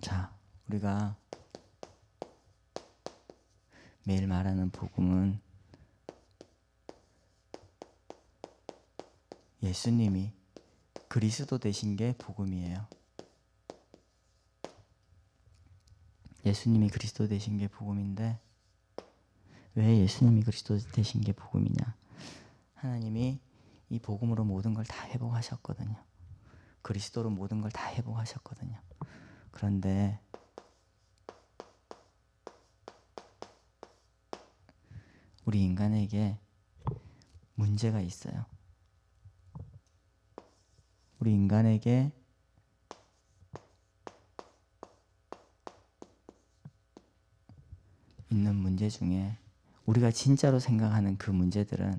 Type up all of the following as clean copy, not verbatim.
자, 우리가 매일 말하는 복음은 예수님이 그리스도 되신 게 복음이에요. 예수님이 그리스도 되신 게 복음인데, 왜 예수님이 그리스도 되신 게 복음이냐? 하나님이 이 복음으로 모든 걸 다 회복하셨거든요. 그리스도로 모든 걸 다 회복하셨거든요. 그런데 우리 인간에게 문제가 있어요. 우리 인간에게 있는 문제 중에 우리가 진짜로 생각하는 그 문제들은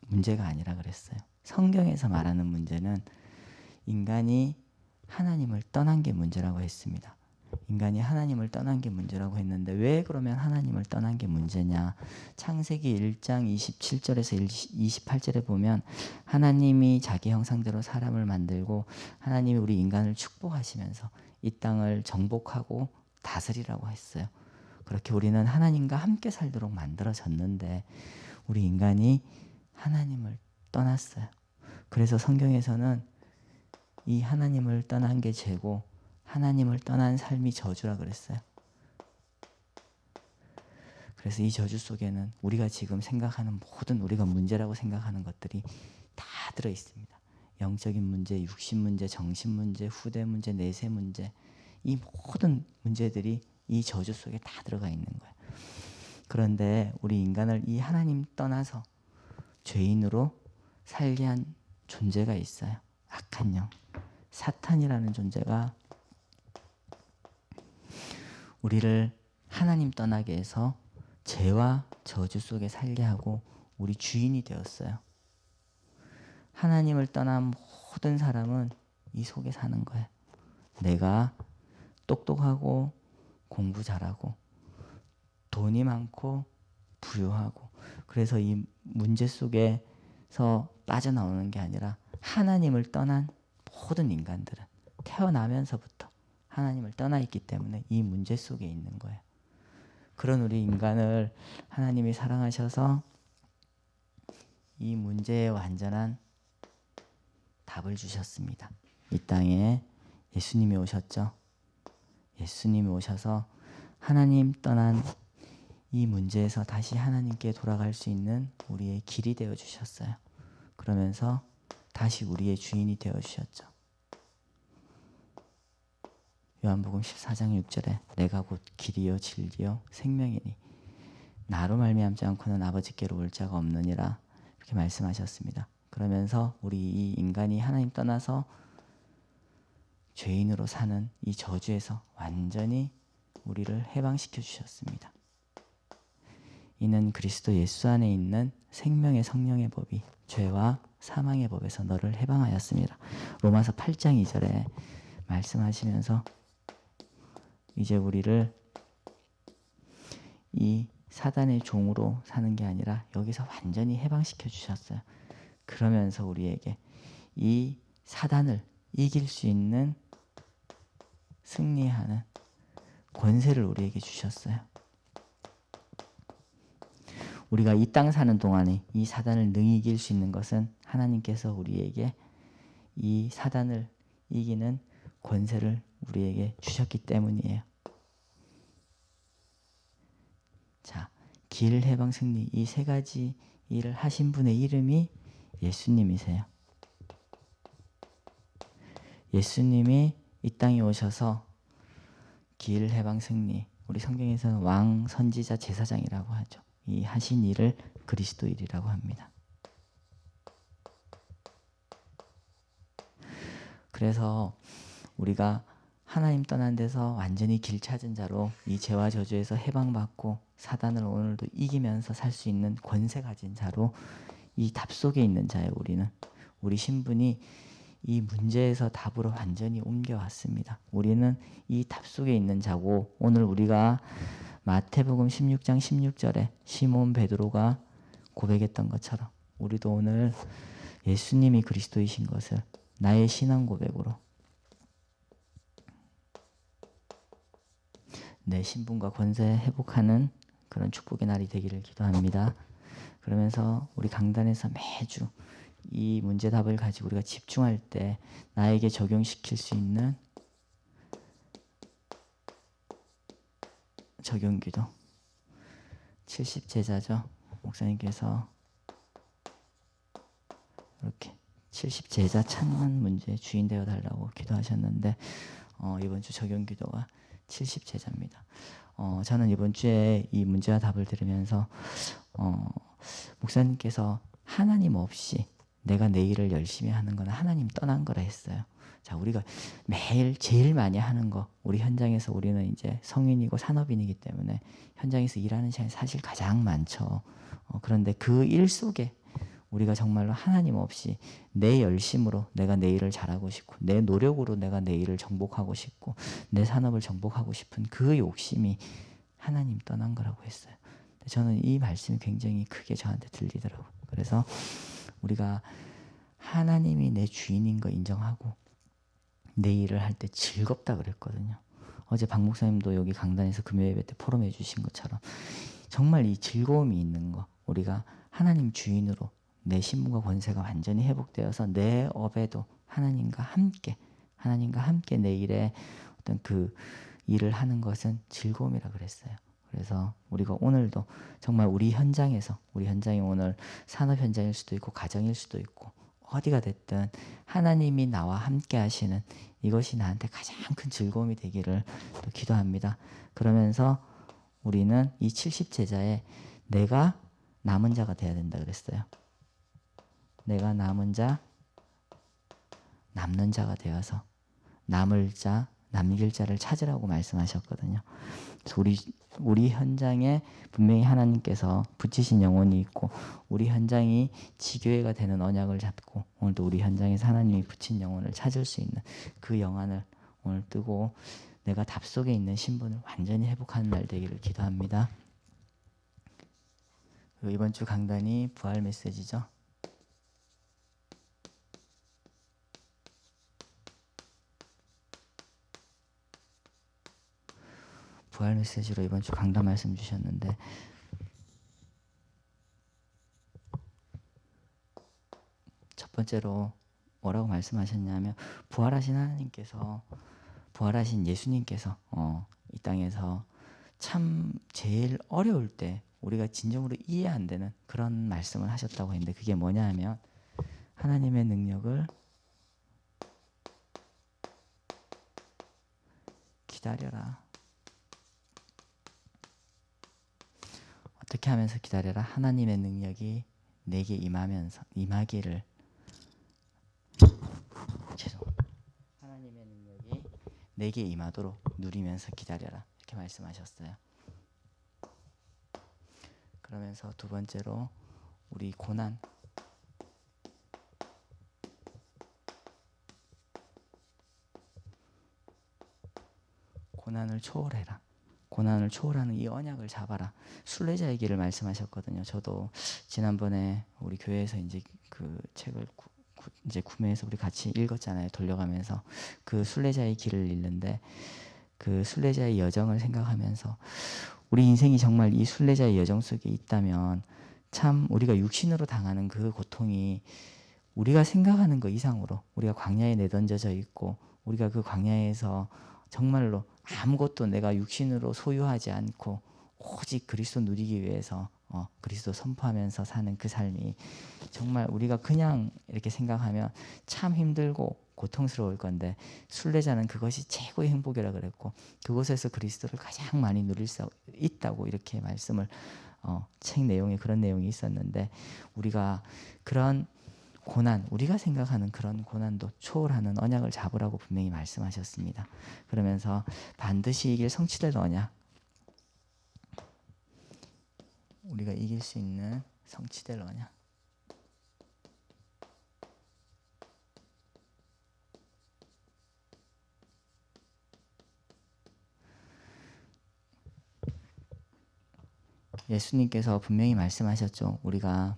문제가 아니라 그랬어요. 성경에서 말하는 문제는 인간이 하나님을 떠난 게 문제라고 했습니다. 인간이 하나님을 떠난 게 문제라고 했는데, 왜 그러면 하나님을 떠난 게 문제냐? 창세기 1장 27절에서 28절에 보면 하나님이 자기 형상대로 사람을 만들고 하나님이 우리 인간을 축복하시면서 이 땅을 정복하고 다스리라고 했어요. 그렇게 우리는 하나님과 함께 살도록 만들어졌는데 우리 인간이 하나님을 떠났어요. 그래서 성경에서는 이 하나님을 떠난 게 죄고 하나님을 떠난 삶이 저주라 그랬어요. 그래서 이 저주 속에는 우리가 지금 생각하는 모든, 우리가 문제라고 생각하는 것들이 다 들어 있습니다. 영적인 문제, 육신 문제, 정신 문제, 후대 문제, 내세 문제, 이 모든 문제들이 이 저주 속에 다 들어가 있는 거예요. 그런데 우리 인간을 이 하나님 떠나서 죄인으로 살게 한 존재가 있어요. 악한 영, 사탄이라는 존재가 우리를 하나님 떠나게 해서 죄와 저주 속에 살게 하고 우리 주인이 되었어요. 하나님을 떠난 모든 사람은 이 속에 사는 거예요. 내가 똑똑하고 공부 잘하고 돈이 많고 부유하고, 그래서 이 문제 속에서 빠져나오는 게 아니라 하나님을 떠난 모든 인간들은 태어나면서부터 하나님을 떠나 있기 때문에 이 문제 속에 있는 거예요. 그런 우리 인간을 하나님이 사랑하셔서 이 문제에 완전한 답을 주셨습니다. 이 땅에 예수님이 오셨죠. 예수님이 오셔서 하나님 떠난 이 문제에서 다시 하나님께 돌아갈 수 있는 우리의 길이 되어 주셨어요. 그러면서 다시 우리의 주인이 되어 주셨죠. 요한복음 14장 6절에 내가 곧 길이요 진리요 생명이니 나로 말미암지 않고는 아버지께로 올 자가 없느니라, 이렇게 말씀하셨습니다. 그러면서 우리 이 인간이 하나님 떠나서 죄인으로 사는 이 저주에서 완전히 우리를 해방시켜 주셨습니다. 이는 그리스도 예수 안에 있는 생명의 성령의 법이 죄와 사망의 법에서 너를 해방하였습니다. 로마서 8장 2절에 말씀하시면서 이제 우리를 이 사단의 종으로 사는 게 아니라 여기서 완전히 해방시켜 주셨어요. 그러면서 우리에게 이 사단을 이길 수 있는 승리하는 권세를 우리에게 주셨어요. 우리가 이 땅 사는 동안에 이 사단을 능히 이길 수 있는 것은 하나님께서 우리에게 이 사단을 이기는 권세를 우리에게 주셨기 때문이에요. 자, 길, 해방, 승리, 이 세 가지 일을 하신 분의 이름이 예수님이세요. 예수님이 이 땅에 오셔서 길, 해방, 승리, 우리 성경에서는 왕, 선지자, 제사장이라고 하죠. 이 하신 일을 그리스도 일이라고 합니다. 그래서 우리가 하나님 떠난 데서 완전히 길 찾은 자로 이 죄와 저주에서 해방받고 사단을 오늘도 이기면서 살 수 있는 권세 가진 자로 이 답 속에 있는 자예요. 우리는 우리 신분이 이 문제에서 답으로 완전히 옮겨왔습니다. 우리는 이 답 속에 있는 자고, 오늘 우리가 마태복음 16장 16절에 시몬 베드로가 고백했던 것처럼 우리도 오늘 예수님이 그리스도이신 것을 나의 신앙 고백으로 내 신분과 권세 회복하는 그런 축복의 날이 되기를 기도합니다. 그러면서 우리 강단에서 매주 이 문제답을 가지고 우리가 집중할 때 나에게 적용시킬 수 있는 적용기도 70제자죠. 목사님께서 이렇게 70제자 찾는 문제 주인 되어 달라고 기도하셨는데 이번 주 적용기도가 70제자입니다. 저는 이번 주에 이 문제와 답을 들으면서 목사님께서 하나님 없이 내가 내 일을 열심히 하는 건 하나님 떠난 거라 했어요. 자, 우리가 매일 제일 많이 하는 거, 우리 현장에서 우리는 이제 성인이고 산업인이기 때문에 현장에서 일하는 시간이 사실 가장 많죠. 그런데 그 일 속에 우리가 정말로 하나님 없이 내 열심으로 내가 내 일을 잘하고 싶고 내 노력으로 내가 내 일을 정복하고 싶고 내 산업을 정복하고 싶은 그 욕심이 하나님 떠난 거라고 했어요. 저는 이 말씀이 굉장히 크게 저한테 들리더라고요. 그래서 우리가 하나님이 내 주인인 거 인정하고 내 일을 할 때 즐겁다 그랬거든요. 어제 박 목사님도 여기 강단에서 금요 예배 때 포럼해 주신 것처럼 정말 이 즐거움이 있는 거, 우리가 하나님 주인으로 내 신분과 권세가 완전히 회복되어서 내 업에도 하나님과 함께 내 일에 어떤 그 일을 하는 것은 즐거움이라 그랬어요. 그래서 우리가 오늘도 정말 우리 현장이 오늘 산업 현장일 수도 있고 가정일 수도 있고 어디가 됐든 하나님이 나와 함께 하시는 이것이 나한테 가장 큰 즐거움이 되기를 또 기도합니다. 그러면서 우리는 이 70제자에 내가 남은 자가 돼야 된다 그랬어요. 내가 남는 자가 되어서 남길 자를 찾으라고 말씀하셨거든요. 그래서 우리 현장에 분명히 하나님께서 붙이신 영혼이 있고 우리 현장이 지교회가 되는 언약을 잡고 오늘도 우리 현장에서 하나님이 붙인 영혼을 찾을 수 있는 그 영안을 오늘 뜨고 내가 답 속에 있는 신분을 완전히 회복하는 날 되기를 기도합니다. 이번 주 강단이 부활 메시지죠. 부활 메시지로 이번 주 강단 말씀 주셨는데 첫 번째로 뭐라고 말씀하셨냐면 부활하신 예수님께서 이 땅에서 참 제일 어려울 때 우리가 진정으로 이해 안 되는 그런 말씀을 하셨다고 했는데 그게 뭐냐 하면 하나님의 능력을 기다려라. 어떻게 하면서 기다려라? 하나님의 능력이 내게 임하기를 하나님의 능력이 내게 임하도록 누리면서 기다려라. 이렇게 말씀하셨어요. 그러면서 두 번째로 우리 고난을 초월해라. 고난을 초월하는 이 언약을 잡아라. 순례자의 길을 말씀하셨거든요. 저도 지난번에 우리 교회에서 이제 그 책을 이제 구매해서 우리 같이 읽었잖아요. 돌려가면서 그 순례자의 길을 읽는데 그 순례자의 여정을 생각하면서 우리 인생이 정말 이 순례자의 여정 속에 있다면 참 우리가 육신으로 당하는 그 고통이 우리가 생각하는 것 이상으로 우리가 광야에 내던져져 있고 우리가 그 광야에서 정말로 아무것도 내가 육신으로 소유하지 않고 오직 그리스도 누리기 위해서 그리스도 선포하면서 사는 그 삶이 정말 우리가 그냥 이렇게 생각하면 참 힘들고 고통스러울 건데 순례자는 그것이 최고의 행복이라 그랬고 그곳에서 그리스도를 가장 많이 누릴 수 있다고 이렇게 말씀을 책 내용에 그런 내용이 있었는데 우리가 그런 고난, 우리가 생각하는 그런 고난도 초월하는 언약을 잡으라고 분명히 말씀하셨습니다. 그러면서 반드시 이길 성취될 언약, 우리가 이길 수 있는 성취될 언약. 예수님께서 분명히 말씀하셨죠. 우리가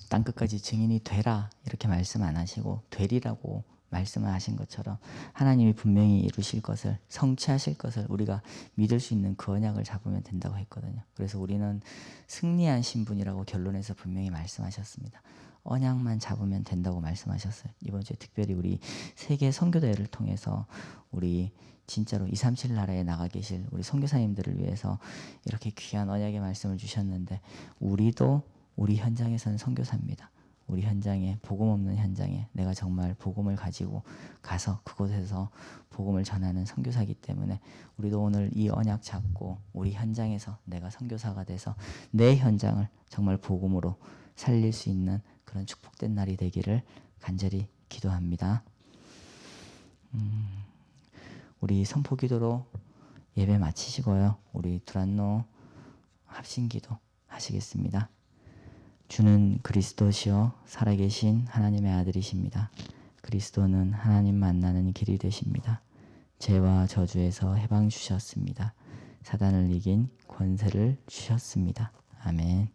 땅끝까지 증인이 되라 이렇게 말씀 안 하시고 되리라고 말씀을 하신 것처럼 하나님이 분명히 이루실 것을, 성취하실 것을 우리가 믿을 수 있는 그 언약을 잡으면 된다고 했거든요. 그래서 우리는 승리한 신분이라고 결론에서 분명히 말씀하셨습니다. 언약만 잡으면 된다고 말씀하셨어요. 이번 주에 특별히 우리 세계 선교대회를 통해서 우리 진짜로 237 나라에 나가 계실 우리 선교사님들을 위해서 이렇게 귀한 언약의 말씀을 주셨는데, 우리도 우리 현장에서는 선교사입니다. 우리 현장에, 복음 없는 현장에 내가 정말 복음을 가지고 가서 그곳에서 복음을 전하는 선교사이기 때문에 우리도 오늘 이 언약 잡고 우리 현장에서 내가 선교사가 돼서 내 현장을 정말 복음으로 살릴 수 있는 그런 축복된 날이 되기를 간절히 기도합니다. 우리 선포기도로 예배 마치시고요. 우리 두란노 합심기도 하시겠습니다. 주는 그리스도시요 살아계신 하나님의 아들이십니다. 그리스도는 하나님 만나는 길이 되십니다. 죄와 저주에서 해방 주셨습니다. 사단을 이긴 권세를 주셨습니다. 아멘.